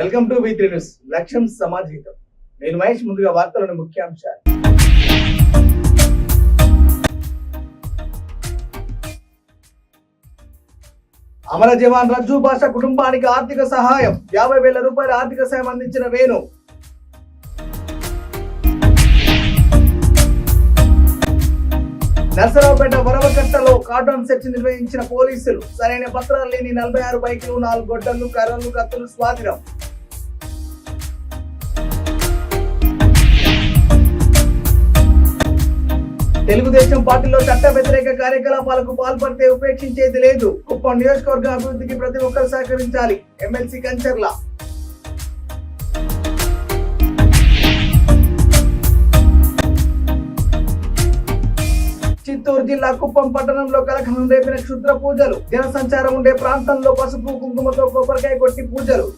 Welcome to V3 news. లక్ష్యం సమాజహితం. నేను మహేష్. ముందుగా వార్తలను ముఖ్యాంశాలు. అమర జవాన్ రజ్జు భాష కుటుంబానికి ఆర్థిక సహాయం 50,000 రూపాయల ఆర్థిక సాయం అందించిన వేణు. నర్సరావుపేట వరవకట్టలో కార్డన్ సెర్చ్ నిర్వహించిన పోలీసులు. సరైన పత్రాలు లేని 46 బైకులు, 4 గొడ్డళ్లు, కర్రలు, కత్తులు స్వాధీనం. తెలుగుదేశం పార్టీలో చట్ట వ్యతిరేక కార్యకలాపాలకు పాల్పడితే ఉపేక్షించేది లేదు. కుప్పం నియోజకవర్గ అభివృద్ధికి ప్రతి ఒక్కరు సహకరించాలి. ఎమ్మెల్సీ కంచర్ల. చిత్తూరు జిల్లా కుప్పం పట్టణంలో కలకలం రేపిన క్షుద్ర పూజలు. జనసంచారం ఉండే ప్రాంతంలో పసుపు కుంకుమతో కొబ్బరికాయ కొట్టి పూజలు.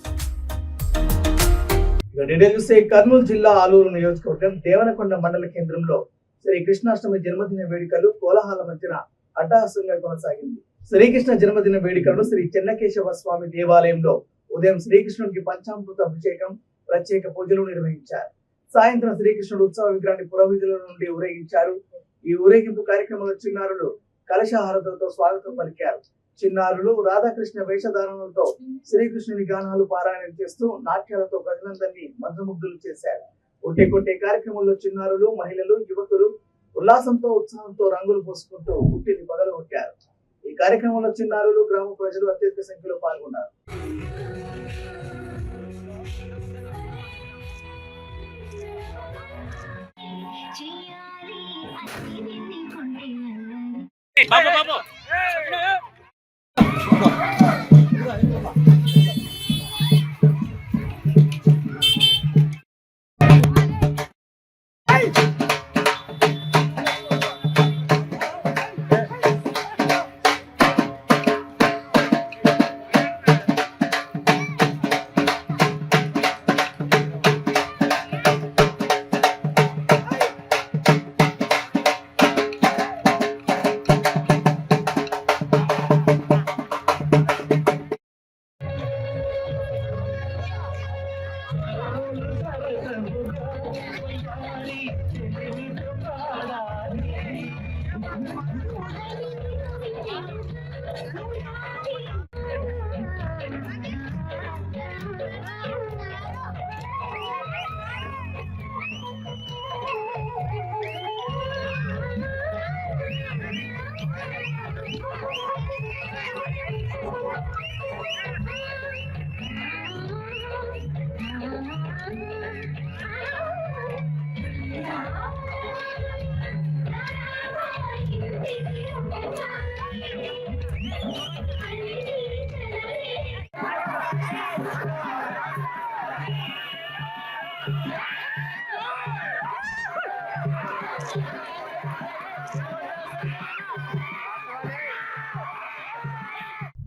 కర్నూలు జిల్లా ఆలూరు నియోజకవర్గం దేవనకొండ మండల కేంద్రంలో శ్రీ కృష్ణాష్టమి జన్మదిన వేడుకలు కోలాహల మధ్యన అట్టహాసంగా కొనసాగింది. శ్రీకృష్ణ జన్మదిన వేడుకలను శ్రీ చెన్నకేశవ స్వామి దేవాలయంలో ఉదయం శ్రీకృష్ణుడికి పంచామృత అభిషేకం, ప్రత్యేక పూజలు నిర్వహించారు. సాయంత్రం శ్రీకృష్ణుడు ఉత్సవ విగ్రహాన్ని పురవీధుల నుండి ఊరేగించారు. ఈ ఊరేగింపు కార్యక్రమంలో చిన్నారులు కలశహారతులతో స్వాగతం పలికారు. చిన్నారులు రాధాకృష్ణ వేషధారణలతో శ్రీకృష్ణుని గానాలు పారాయణం చేస్తూ నాట్యాలతో ప్రజలందరినీ మంత్రముగ్ధులు చేశారు. కొట్టే కార్యక్రమంలో చిన్నారులు, మహిళలు, యువకులు ఉల్లాసంతో ఉత్సాహంతో రంగులు పోసుకుంటూ పుట్టిని పగలు కొట్టారు. ఈ కార్యక్రమంలో చిన్నారులు, గ్రామ ప్రజలు అత్యధిక సంఖ్యలో పాల్గొన్నారు.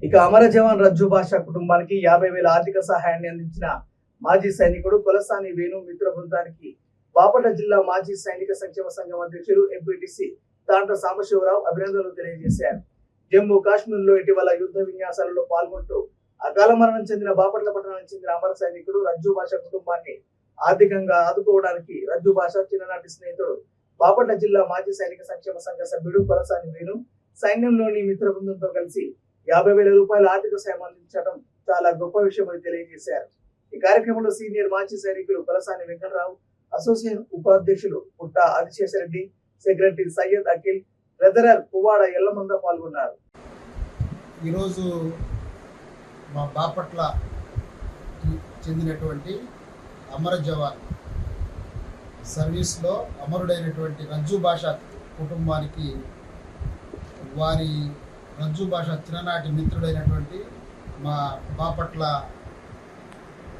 ఇక అమర జవాన్ రజ్జు భాష కుటుంబానికి 50,000 ఆర్థిక సహాయాన్ని అందించిన మాజీ సైనికుడు కొలసాని వేణు మిత్ర బృందానికి బాపట్ల జిల్లా మాజీ సైనిక సంక్షేమ సంఘం అధ్యక్షులు ఎంపీటీసీ తాండ్ర సాంబశివరావు అభినందనలు తెలియజేశారు. జమ్మూ కాశ్మీర్ లో ఇటీవల యుద్ధ విన్యాసాలలో పాల్గొంటూ అకాల మరణం చెందిన బాపట్ల పట్టణానికి చెందిన అమర సైనికుడు రజ్జు భాష కుటుంబాన్ని ఆర్థికంగా ఆదుకోవడానికి రజ్జు భాష చిన్ననాటి స్నేహితుడు బాపట్ల జిల్లా మాజీ సైనిక సంక్షేమ సంఘ సభ్యుడు కొలసాని వేణు సైన్యంలోని మిత్ర బృందంతో కలిసి 50,000 రూపాయల ఆర్థిక సాయం అందించడం చాలా గొప్ప విషయమని తెలియజేశారు. ఈ కార్యక్రమంలో సీనియర్ మాజీ సైనికులు కొలసాని వెంకటరావు, అసోసియేషన్ ఉపాధ్యక్షులు పుట్ట ఆదిశేషరెడ్డి, సెక్రటరీ సయ్యద్ అఖిల్, ట్రెజరర్ పువ్వాడ ఎల్లమంద పాల్గొన్నారు. ఈరోజు మా బాపట్ల చెందినటువంటి అమర జవాన్ సర్వీస్లో అమరుడైనటువంటి రజ్జు భాష కుటుంబానికి వారి రజ్జు భాష చిన్ననాటి మిత్రుడైనటువంటి మా బాపట్ల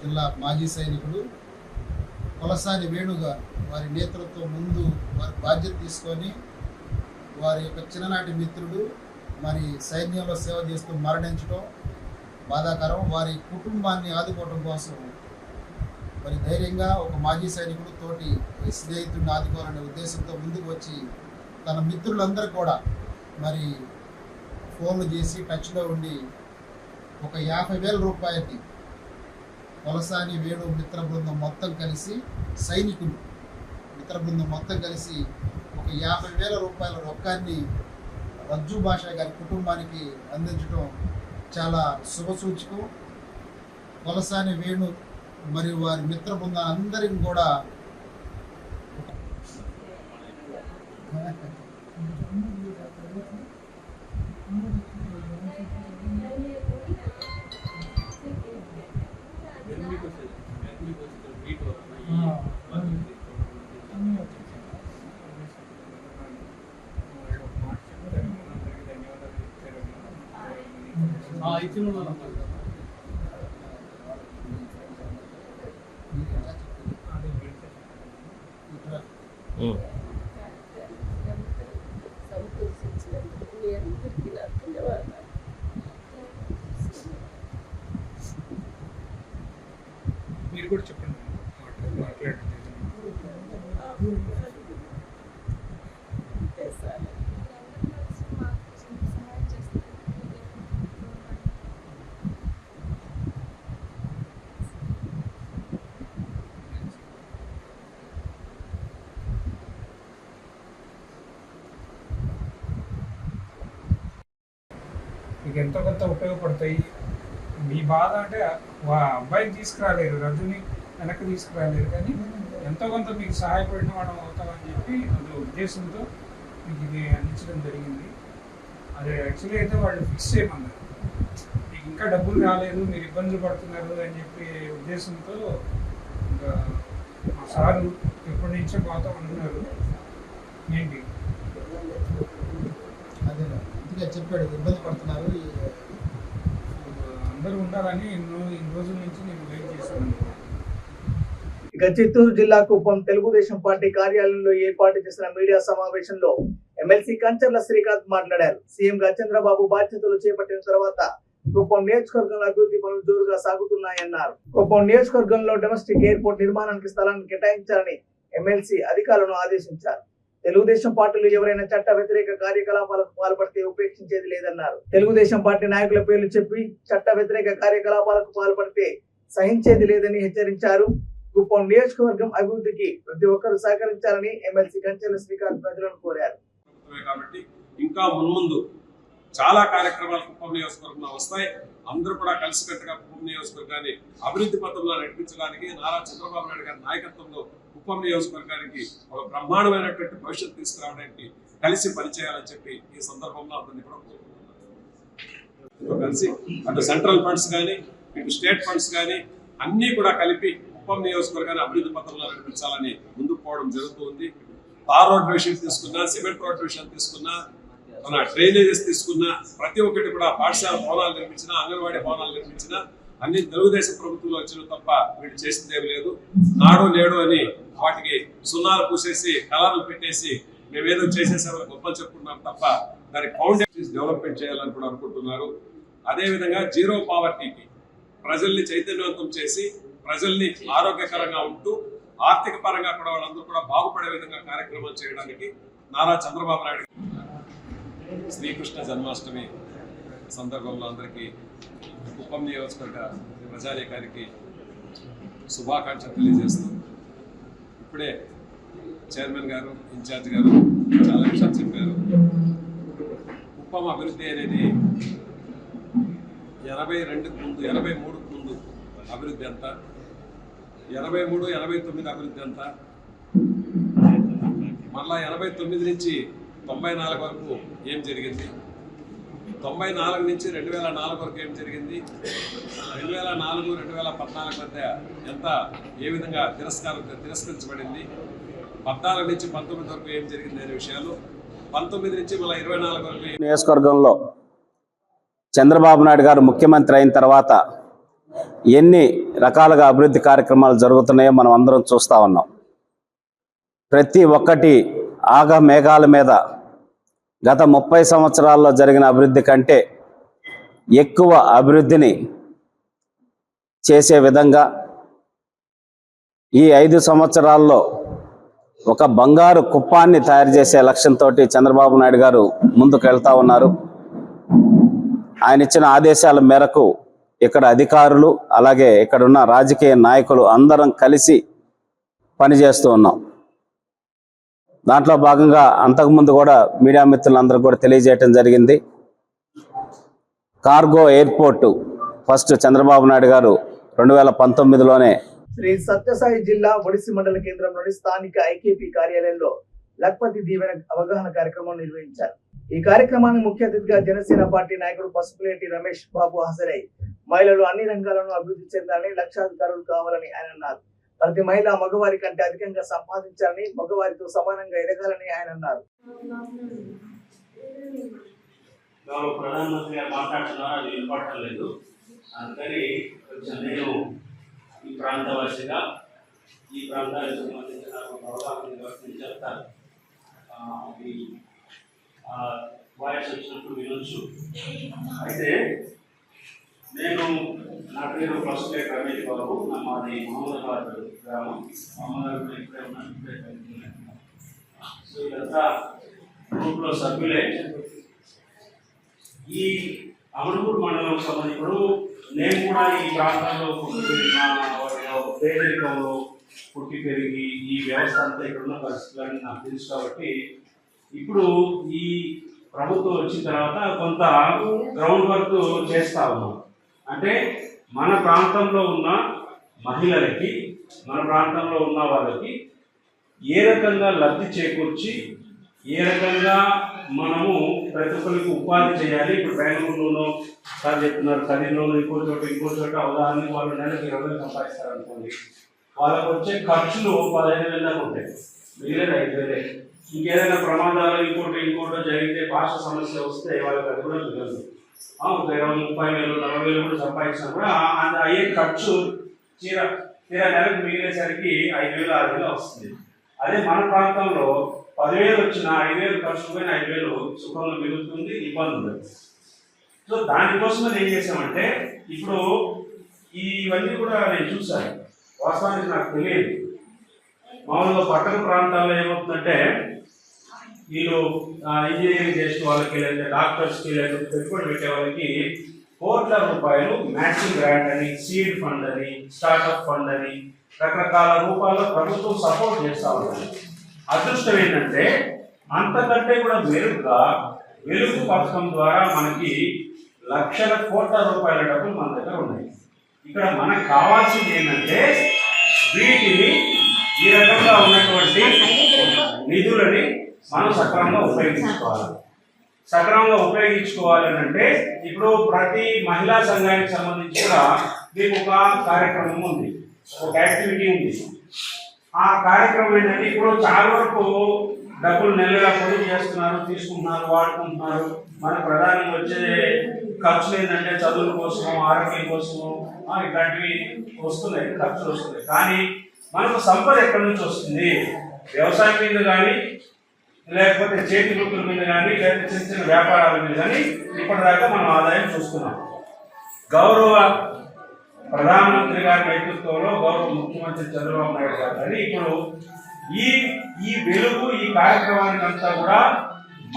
జిల్లా మాజీ సైనికుడు కొలసాని వేణుగారు వారి నేతృత్వం ముందు వారి బాధ్యత తీసుకొని వారి యొక్క చిన్ననాటి మిత్రుడు మరి సైన్యంలో సేవ చేస్తూ మరణించడం బాధాకరం. వారి కుటుంబాన్ని ఆదుకోవడం కోసం మరి ధైర్యంగా ఒక మాజీ సైనికుడు తోటి స్నేహితుడిని ఆదుకోవాలనే ఉద్దేశంతో ముందుకు వచ్చి తన మిత్రులందరూ కూడా మరి ఫోన్లు చేసి టచ్లో ఉండి ఒక 50,000 రూపాయలకి కొలసాని వేణు మిత్ర బృందం మొత్తం కలిసి, సైనికులు మిత్ర బృందం మొత్తం కలిసి ఒక 50,000 రూపాయల రొక్కాన్ని రజ్జు భాష గారి కుటుంబానికి అందించడం చాలా శుభసూచకం. కొలసాని వేణు మరియు వారి మిత్ర బృందం అందరికీ కూడా మీరు కూడా చెప్పండి, మాట్లాడండి. మీకు ఎంతో కొంత ఉపయోగపడతాయి. మీ బాధ అంటే అబ్బాయిని తీసుకురాలేరు, రజుని వెనక్కి తీసుకురాలేరు, కానీ ఎంతో కొంత మీకు సహాయపడిన వాడు అవుతామని చెప్పి అది ఉద్దేశంతో మీకు ఇది అందించడం జరిగింది. అది యాక్చువల్లీ అయితే వాళ్ళు ఫిక్స్ చేయమన్నారు, మీకు ఇంకా డబ్బులు రాలేదు, మీరు ఇబ్బందులు పడుతున్నారు అని చెప్పి ఉద్దేశంతో ఇంకా మా సారు ఎప్పటి నుంచో పోతాం అంటున్నారు. ఏంటి అదే ఇంటిగా చెప్పాడు, ఇబ్బంది పడుతున్నారు, అందరూ ఉండాలని ఇన్ని రోజుల నుంచి నేను వెయిట్ చేశాను. ఇక చిత్తూరు జిల్లా కుప్పం తెలుగుదేశం పార్టీ కార్యాలయంలో ఏర్పాటు చేసిన మీడియా సమావేశంలో ఎమ్మెల్సీ కంచర్ల శ్రీకాంత్ మాట్లాడారు. సీఎంగా చంద్రబాబు బాధ్యతలు చేపట్టిన తర్వాత కుప్పం నియోజకవర్గంలో అభివృద్ధి పనులు జోరుగా సాగుతున్నాయన్నారు. కుప్పం నియోజకవర్గంలో డొమెస్టిక్ ఎయిర్పోర్ట్ నిర్మాణానికి స్థలాన్ని కేటాయించాలని ఎమ్మెల్సీ అధికారులను ఆదేశించారు. తెలుగుదేశం పార్టీలు ఎవరైనా చట్ట వ్యతిరేక కార్యకలాపాలకు పాల్పడితే ఉపేక్షించేది లేదన్నారు. తెలుగుదేశం పార్టీ నాయకుల పేర్లు చెప్పి చట్ట వ్యతిరేక కార్యకలాపాలకు పాల్పడితే సహించేది లేదని హెచ్చరించారు. కుప్పం నియోజకవర్గం అభివృద్ధికి ప్రతి ఒక్కరూ సహకరించాలని ఎమ్మెల్సీ కంచెల శ్రీకాంత్ ప్రజలను కోరారు. కాబట్టి ఇంకా మున్ముందు చాలా కార్యక్రమాలు కుప్పం నియోజకవర్గంలో వస్తాయి. అందరూ కూడా కలిసికట్టుగా కుప్పం నియోజకవర్గాన్ని అభివృద్ధి పథంలో నడిపించడానికి నారా చంద్రబాబు నాయుడు గారి నాయకత్వంలో కుప్పం నియోజకవర్గానికి ఒక బ్రహ్మాండమైనటువంటి భవిష్యత్తు తీసుకురావడానికి కలిసి పనిచేయాలని చెప్పి ఈ సందర్భంలో అందరినీ కూడా కోరుకుంటున్నాను. కలిసి అటు సెంట్రల్ ఫండ్స్ కానీ ఇటు స్టేట్ ఫండ్స్ కానీ అన్నీ కూడా కలిపి కుప్పం నియోజకవర్గాన్ని అభివృద్ధి పథంలో నడిపించాలని ముందుకు పోవడం జరుగుతుంది. తార్ రోడ్ విషయం తీసుకున్నా, సిమెంట్ రోడ్ విషయం తీసుకున్నా, మన డ్రైనేజెస్ తీసుకున్నా, ప్రతి ఒక్కటి కూడా పాఠశాల భవనాలు నిర్మించినా, అంగన్వాడీ భవనాలు నిర్మించినా అన్ని తెలుగుదేశం ప్రభుత్వంలో వచ్చిన తప్ప వీళ్ళు చేసిందేమి లేదు. నాడు నేడు అని వాటికి సున్నాలు పూసేసి కలర్లు పెట్టేసి మేమేదో చేసేసామని గొప్పలు చెప్పుకుంటున్నాం తప్ప దానికి ఫౌండేషన్ డెవలప్మెంట్ చేయాలని కూడా అనుకుంటున్నారు. అదేవిధంగా జీరో పావర్టీకి ప్రజల్ని చైతన్యవంతం చేసి ప్రజల్ని ఆరోగ్యకరంగా ఉంటూ ఆర్థిక పరంగా కూడా వాళ్ళందరూ కూడా బాగుపడే విధంగా కార్యక్రమాలు చేయడానికి నారా చంద్రబాబు నాయుడు శ్రీకృష్ణ జన్మాష్టమి సందర్భంలో అందరికీ కుప్పం నియోజకవర్గ ప్రజానీకానికి శుభాకాంక్షలు తెలియజేస్తూ ఇప్పుడే చైర్మన్ గారు, ఇన్ఛార్జ్ గారు చాలా విషయాలు చెప్పారు. కుప్పం అభివృద్ధి అనేది 82కు ముందు 83కు ముందు అభివృద్ధి ఎంత, 83, 89 అభివృద్ధి ఎంత, మళ్ళా 89 నుంచి 94 వరకు ఏం జరిగింది, 94 నుంచి 2004 వరకు ఏం జరిగింది, 2004, 2014 మధ్య ఎంత ఏ విధంగా తిరస్కరించబడింది, 14 నుంచి 19 వరకు ఏం జరిగింది అనే విషయాలు, 19 నుంచి మళ్ళీ 24 వరకు నియోజకవర్గంలో చంద్రబాబు నాయుడు గారు ముఖ్యమంత్రి అయిన తర్వాత ఎన్ని రకాలుగా అభివృద్ధి కార్యక్రమాలు జరుగుతున్నాయో మనం అందరం చూస్తూ ఉన్నాం. ప్రతి ఒక్కటి ఆగ మేఘాల మీద గత 30 సంవత్సరాల్లో జరిగిన అభివృద్ధి కంటే ఎక్కువ అభివృద్ధిని చేసే విధంగా ఈ 5 సంవత్సరాల్లో ఒక బంగారు కుప్పాన్ని తయారు చేసే లక్ష్యంతో చంద్రబాబు నాయుడు గారు ముందుకు వెళ్తూ ఉన్నారు. ఆయన ఇచ్చిన ఆదేశాల మేరకు ఇక్కడ అధికారులు అలాగే ఇక్కడ ఉన్న రాజకీయ నాయకులు అందరం కలిసి పనిచేస్తూ ఉన్నాం. దాంట్లో భాగంగా అంతకుముందు కూడా మీడియా మిత్రులందరూ కూడా తెలియజేయటం జరిగింది. Cargo airport first Chandrababu Naidu గారు 2019లోనే శ్రీ సత్యసాయి జిల్లా ఒడిసి మండల కేంద్రంలోని స్థానిక ఐకేపీ కార్యాలయంలో లక్పతి దీవెన అవగాహన కార్యక్రమం నిర్వహించారు. ఈ కార్యక్రమానికి ముఖ్య అతిథిగా జనసేన పార్టీ నాయకుడు పసుపులేటి రమేష్ బాబు హాజరై మహిళలు అన్ని రంగాలను అభివృద్ధి చెందాలని, లక్షాధికారులు కావాలని ఆయన అన్నారు. ప్రతి మహిళ మగవారి కంటే అధికంగా సంపాదించాలని, మగవారితో సమానంగా ఎదగాలని ఆయన అన్నారు. ప్రధానమంత్రి గారు మాట్లాడుతున్నారు, అది వినపడటం లేదు. అందుకని కొంచెం నేను ఈ ప్రాంతవాసిగా ఈ ప్రాంతానికి సంబంధించిన అవగాహన చెప్తాను. వాయిస్ వచ్చినప్పుడు వినొచ్చు. అయితే నా పేరు పసుపులేటి రమేష్ బాబు, మాది మహమ్మదాబాద్ గ్రామం. మహమ్మదాబాద్ ఇక్కడే ఉన్నాను. సో ఇదంతా గ్రూప్లో సభ్యులే. ఈ అమరపూర్ మండలం సంబంధించినప్పుడు నేను కూడా ఈ ప్రాంతంలో పేదరికంలో పుట్టి పెరిగి ఈ వ్యవస్థ అంతా ఇక్కడ ఉన్న పరిస్థితులన్నీ నాకు తెలుసు. కాబట్టి ఇప్పుడు ఈ ప్రభుత్వం వచ్చిన తర్వాత కొంత గ్రౌండ్ వర్క్ చేస్తా ఉన్నాం. అంటే మన ప్రాంతంలో ఉన్న మహిళలకి, మన ప్రాంతంలో ఉన్న వాళ్ళకి ఏ రకంగా లబ్ధి చేకూర్చి, ఏ రకంగా మనము ప్రతి ఒక్కరికి ఉపాధి చేయాలి. ఇప్పుడు బెంగళూరులోనో సార్ చెప్తున్నారు, కదిలోనూ ఇంకో చోట అవగాహన వాళ్ళు నెలకు 20,000 సంపాదిస్తారు అనుకోండి. వాళ్ళకు వచ్చే ఖర్చులు 15,000 దాకా ఉంటాయి, మిగిలేదు 5,000. ఇంకేదైనా ప్రమాదాలు ఇంకోటో జరిగితే, భాష సమస్య వస్తే వాళ్ళకి అది కూడా మిగలదు. 20,000, 30,000, 40,000 కూడా సంపాదించినా కూడా అది అయ్యే ఖర్చు తీరా నెలకు మిగిలేసరికి 5,000, 6,000 వస్తుంది. అదే మన ప్రాంతంలో 10,000 వచ్చినా 5,000 ఖర్చు పోయిన 5,000 సుఖంగా మిగులుతుంది, ఇబ్బంది ఉండదు. సో దానికోసమే ఏం చేసామంటే, ఇప్పుడు ఇవన్నీ కూడా నేను చూశాను. వాస్తవానికి నాకు తెలియదు. మామూలుగా పట్టణ ప్రాంతాల్లో ఏమవుతుందంటే, వీళ్ళు ఇంజనీరింగ్ చేసిన వాళ్ళకి, లేదా డాక్టర్స్కి, లేదా పెట్టుబడి పెట్టే వాళ్ళకి కోట్ల రూపాయలు మ్యాచింగ్ గ్రాంట్ అని, సీడ్ ఫండ్ అని, స్టార్ట్అప్ ఫండ్ అని రకరకాల రూపాల్లో ప్రభుత్వం సపోర్ట్ చేస్తూ ఉంటుంది. అదృష్టం ఏంటంటే, అంతకంటే కూడా మెరుగ్గా వెలుగు పథకం ద్వారా మనకి లక్షల కోట్ల రూపాయల డబ్బులు మన దగ్గర ఉన్నాయి. ఇక్కడ మనకు కావాల్సింది ఏంటంటే, వీటిని ఈ రకంగా ఉన్నటువంటి నిధులని మనం సక్రమంగా ఉపయోగించుకోవాలని అంటే, ఇప్పుడు ప్రతి మహిళా సంఘానికి సంబంధించి కూడా మీకు ఒక కార్యక్రమం ఉంది, ఒక యాక్టివిటీ ఉంది. ఆ కార్యక్రమం ఏంటంటే, ఇప్పుడు చాలా వరకు డబ్బులు నెలగా పొదుపు చేస్తున్నారు, తీసుకుంటున్నారు, వాడుకుంటున్నారు. మనకు ప్రధానంగా వచ్చే ఖర్చులు ఏంటంటే చదువుల కోసం, ఆరోగ్యం కోసం ఇట్లాంటివి వస్తున్నాయి, ఖర్చులు వస్తున్నాయి. కానీ మనకు సంపద ఎక్కడి నుంచి వస్తుంది? వ్యవసాయం మీద కానీ, లేకపోతే చేతి వృత్తుల మీద కానీ, లేకపోతే చిన్న చిన్న వ్యాపారాల మీద కానీ ఇప్పటిదాకా మనం ఆదాయం చూస్తున్నాం. గౌరవ ప్రధానమంత్రి గారి నేతృత్వంలో గౌరవ ముఖ్యమంత్రి చంద్రబాబు నాయుడు గారు కానీ ఇప్పుడు ఈ వెలుగు, ఈ కార్యక్రమానికి అంతా కూడా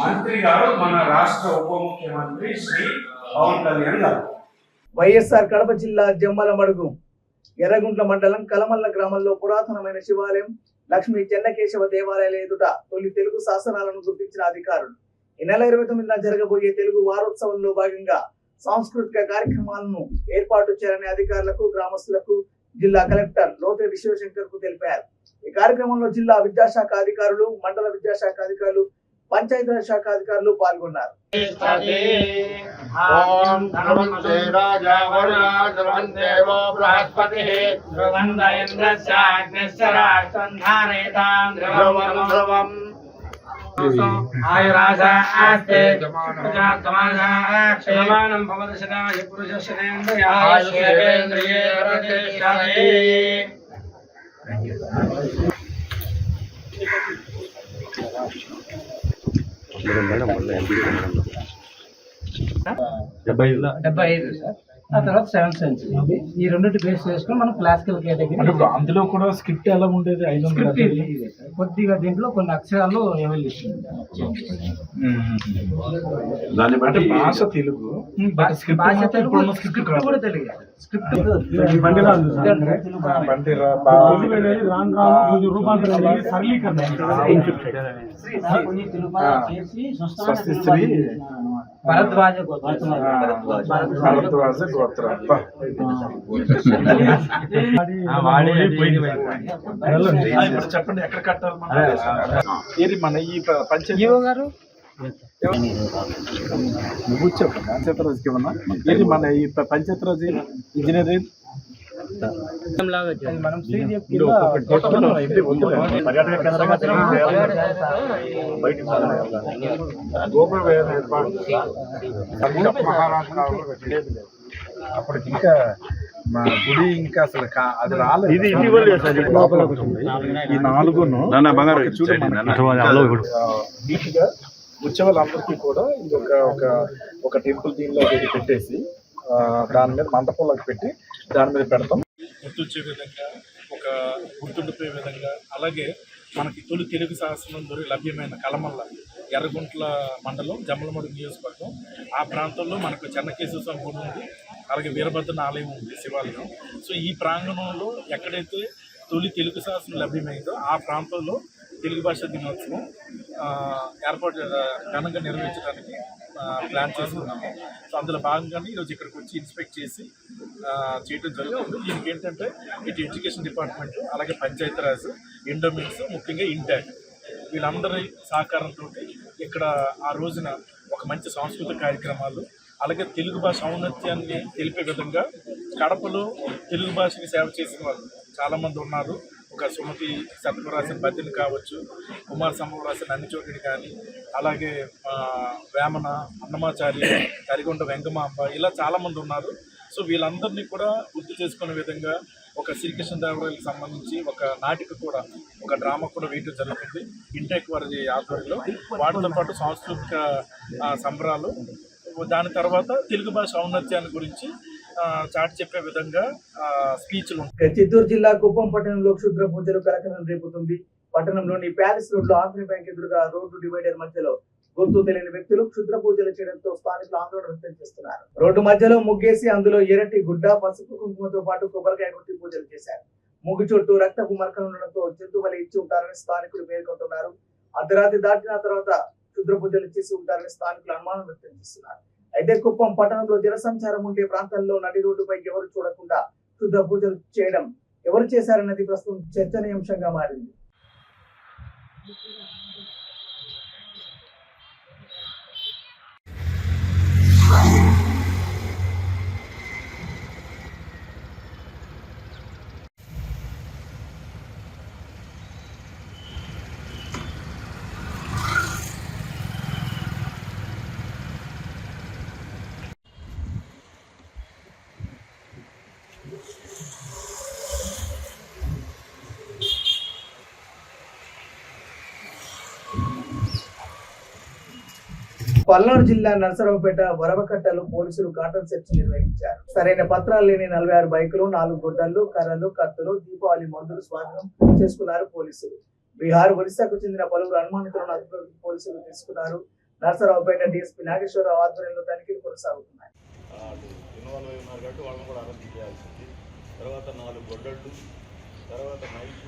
మంత్రి గారు, మన రాష్ట్ర ఉప ముఖ్యమంత్రి శ్రీ పవన్ కళ్యాణ్ గారు. వైఎస్ఆర్ కడప జిల్లా జమ్మలమడుగు ఎర్రగుంట్ల మండలం కలమల్ల గ్రామంలో పురాతనమైన శివాలయం లక్ష్మీ చెన్నకేశవ దేవాలయాల ఎదుట తొలి తెలుగు శాసనాలను గుర్తించిన అధికారులు ఈ నెల 29న జరగబోయే తెలుగు వారోత్సవంలో భాగంగా సాంస్కృతిక కార్యక్రమాలను ఏర్పాటు చేయాలని అధికారులకు, గ్రామస్తులకు జిల్లా కలెక్టర్ లోతేటి శివశంకర్ కు తెలిపారు. ఈ కార్యక్రమంలో జిల్లా విద్యాశాఖ అధికారులు, మండల విద్యాశాఖ అధికారులు, పంచాయతీరాజ్ శాఖ అధికారులు పాల్గొన్నారు. క్షయమానం భవదశనాయ పురుషస్యేంద్రియ ఆ తర్వాత 7th సెంచరీ. ఈ రెండింటి బేస్ చేసుకుని మనం క్లాసికల్ కేటగిరీ. అందులో కూడా స్క్రిప్ట్ ఎలా ఉండేది? 500 కొద్దిగా దీంట్లో కొన్ని అక్షరాలు ఎవల్యూషన్ దాన్ని బట్టి భాష తెలుగు, స్క్రిప్ట్ కూడా తెలుగు. స్క్రిప్ట్ భరద్వాజ గోత్ర చెప్పండి, ఎక్కడ కట్టాలి ఏది మన ఈ పంచాయతీ గారు? నువ్వు చెప్పండి పంచాయతీరాజ్కి ఏమన్నా ఏది మన ఈ పంచాయతీరాజ్ ఇంజనీరింగ్ మనం పర్యాటక కేంద్రంగా అప్పటికి ఇంకా మా గుడి ఇంకా అసలు అది రాలేదు. ఇది లోపల ఉంటుంది. ఈ 4 నీట్గా వచ్చే వాళ్ళందరికీ కూడా ఇది ఒక టెంపుల్ దీనిలో పెట్టేసి దాని మీద మంటపంలోకి పెట్టి దాని మీద పెడతాం. గుర్తొచ్చే విధంగా, ఒక గుర్తుండిపోయే విధంగా. అలాగే మనకి తొలి తెలుగు శాసనంలో లభ్యమైన కలమల్ల ఎర్రగుంట్ల మండలం జమ్మలమడుగు నియోజకవర్గం ఆ ప్రాంతంలో మనకు చెన్నకేశ్వర స్వామి గుడి ఉంది. అలాగే వీరభద్రన ఆలయం ఉంది, శివాలయం. సో ఈ ప్రాంగణంలో ఎక్కడైతే తొలి తెలుగు శాసనం లభ్యమైందో ఆ ప్రాంతంలో తెలుగు భాషా దినోత్సవం ఏర్పాటు ఘనంగా నిర్వహించడానికి ప్లాన్ చేసుకున్నాము. సో అందులో భాగంగానే ఈరోజు ఇక్కడికి వచ్చి ఇన్స్పెక్ట్ చేసి చేయడం జరుగుతుంది. దీనికి ఏంటంటే ఇటు ఎడ్యుకేషన్ డిపార్ట్మెంట్, అలాగే పంచాయతీరాజ్, ఎండోమెంట్స్, ముఖ్యంగా ఇంటాక్ వీళ్ళందరి సహకారంతో ఇక్కడ ఆ రోజున ఒక మంచి సాంస్కృతిక కార్యక్రమాలు, అలాగే తెలుగు భాష ఔన్నత్యాన్ని తెలిపే విధంగా కడపలో తెలుగు భాషకి సేవ చేసిన వాళ్ళు చాలామంది ఉన్నారు. ఒక సుమతి శతకం రాసిన బతిని కావచ్చు, కుమార్ సంభవం రాసిన అన్నిచోటిని కానీ, అలాగే వేమన, అన్నమాచార్య, కరిగొండ వెంకమాంబ, ఇలా చాలామంది ఉన్నారు. సో వీళ్ళందరినీ కూడా గుర్తు చేసుకునే విధంగా ఒక శ్రీకృష్ణదేవరాయలకు సంబంధించి ఒక నాటిక కూడా, ఒక డ్రామా కూడా వేయడం జరుగుతుంది ఇంటెక్ వారి ఆధ్వర్యంలో. వాటితో పాటు సాంస్కృతిక సంబరాలు, దాని తర్వాత తెలుగు భాష ఔన్నత్యాన్ని గురించి చాటి చెప్పే విధంగా స్పీచ్లు ఉంటాయి. చిత్తూరు జిల్లా కుప్పం పట్టణంలో క్షుద్ర పూజలు కలకలం రేపుతుంది. పట్టణంలోని ప్యాలెస్ రోడ్లో ఆంధ్ర బ్యాంక్ ఎదురుగా రోడ్డు డివైడర్ మధ్యలో గుర్తు తెలియని వ్యక్తులు క్షుద్ర పూజలు చేయడంతో స్థానికులు ఆందోళన వ్యక్తం చేస్తున్నారు. రోడ్డు మధ్యలో ముగ్గేసి అందులో ఎర్రటి గుడ్డ, పసుపు కుంకుమతో పాటు కొబ్బరికాయ కొట్టి పూజలు చేశారు. ముగ్గు చుట్టూ రక్తపు మరకలు ఉండడంతో జంతువులు ఇచ్చి ఉంటారని స్థానికులు పేర్కొంటున్నారు. అర్ధరాత్రి దాటిన తర్వాత క్షుద్ర పూజలు చేసి ఉంటారని స్థానికులు అనుమానం వ్యక్తం చేస్తున్నారు. అయితే కుప్పం పట్టణంలో జనసంచారం ఉండే ప్రాంతాల్లో నడి రోడ్డుపై ఎవరు చూడకుండా క్షుద్ర పూజలు చేయడం ఎవరు చేశారన్నది ప్రస్తుతం చర్చనీయాంశంగా మారింది. పల్నాడు జిల్లా నర్సరావుపేట వరవకట్టలో పోలీసులు కాటన్ సెర్చ్ నిర్వహించారు. సరైన పత్రాలు లేని 46 బైకులు, 4 గొడ్డళ్లు, కర్రలు, కత్తులు, దీపావళి మందులు స్వాధీనం చేసుకున్నారు పోలీసులు. బీహార్, ఒరిస్సాకు చెందిన పలువురు అనుమానితులను అదుపులోకి పోలీసులు తీసుకున్నారు. నర్సరావుపేట డీఎస్పీ నాగేశ్వరరావు ఆధ్వర్యంలో తనిఖీలు కొనసాగుతున్నాయి. తర్వాత 4 గొడ్డళ్ళు, తర్వాత నైఫ్,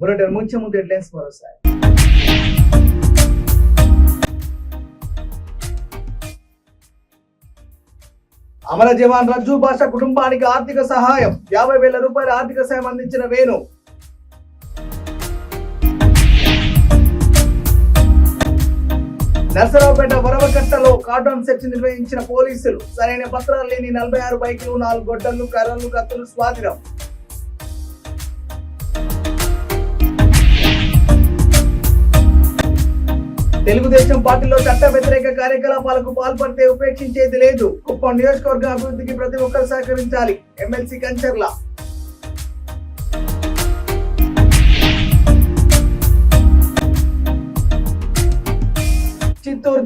బులెటిన్ ముంచే ముందు హెడ్లైన్స్ మరోసారి. అమర జవాన్ రజ్జు భాష కుటుంబానికి ఆర్థిక సహాయం, 50,000 రూపాయల ఆర్థిక సాయం అందించిన వేణు. నర్సరావుపేట వరవకట్టలో కార్డన్ సెర్చ్ నిర్వహించిన పోలీసులు. సరైన పత్రాలు లేని 46 బైకులు, 4 గొడ్డళ్లు, కర్రలు, కత్తులు స్వాధీనం. తెలుగుదేశం పార్టీలో చట్ట వ్యతిరేక కార్యకలాపాలకు పాల్పడితే ఉపేక్షించేది లేదు. కుప్పం నియోజకవర్గ అభివృద్ధికి ప్రతి ఒక్కరు సహకరించాలి. ఎమ్మెల్సీ కంచర్ల.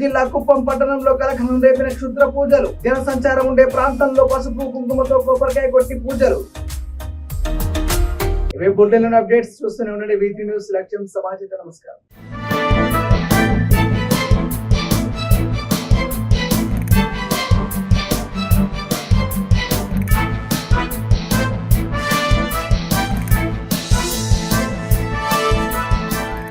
జిల్లా కుప్పం పట్టణంలో కలకలం రేపిన క్షుద్ర పూజలు. జనసంచారం ఉండే ప్రాంతంలో పసుపు కుంకుమతో కొబ్బరికాయ కొట్టి పూజలు. ఇవే బులెటిన్ అప్డేట్స్ చూస్తూనే ఉండండి. వీటి న్యూస్ లక్ష్యం సమాచారం. నమస్కారం.